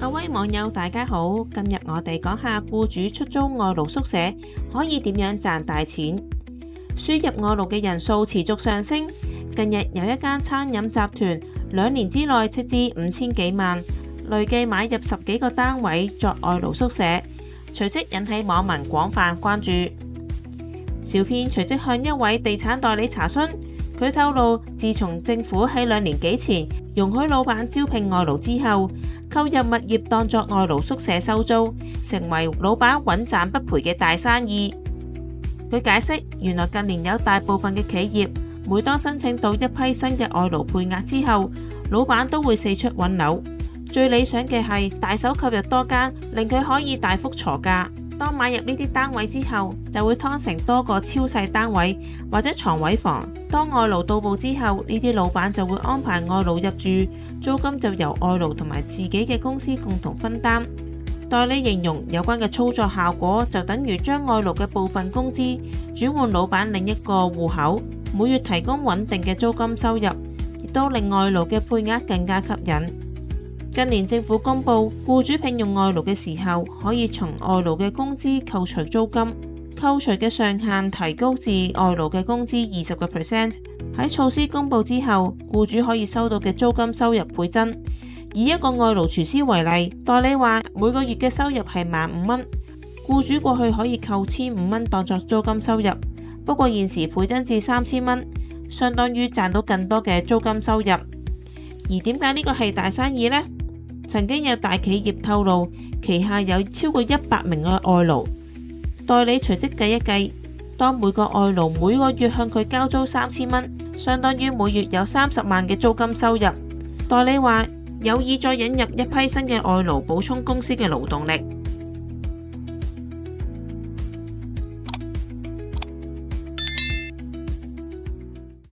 各位網友大家好，今日我哋講下僱主出租外勞宿舍可以點樣賺大錢。輸入外勞嘅人數持續上升，近日有一間餐飲集團2年之內斥資5000幾萬，累計買入10幾個單位作外勞宿舍，隨即引起網民廣泛關注。小編隨即向一位地產代理查詢，佢透露自從政府喺2年幾前容許老闆招聘外勞之後，購入物業當作外勞宿舍收租，成為老闆穩賺不賠嘅大生意。佢解釋，原來近年有大部分嘅企業，每當申請到一批新嘅外勞配額之後，老闆都會四出揾樓。最理想嘅係大手購入多間，令佢可以大幅鋤價。當買入呢啲單位之後，就會劏成多個超細單位或者床位房。當外勞到埗之後，呢啲老闆就會安排外勞入住，租金就由外勞同埋自己嘅公司共同分擔。代理形容有關嘅操作效果就等於將外勞嘅部分工資轉換老闆另一個戶口，每月提供穩定嘅租金收入，亦都令外勞嘅配額更加吸引。近年政府公布，僱主聘用外勞嘅時候，可以從外勞嘅工資扣除租金，扣除嘅上限提高至外勞嘅工資20%。喺措施公布之後，僱主可以收到嘅租金收入倍增。以一個外勞廚師為例，代理話每個月嘅收入係15,000蚊，僱主過去可以扣1500蚊當作租金收入，不過現時倍增至3000蚊，相當於賺到更多嘅租金收入。而點解呢個係大生意呢？曾經有大企業透露，旗下有超過100名嘅外勞，代理隨即計一計，當每個外勞每個月向佢交租3000蚊，相當於每月有30萬嘅租金收入。代理話有意再引入一批新嘅外勞補充公司嘅勞動力。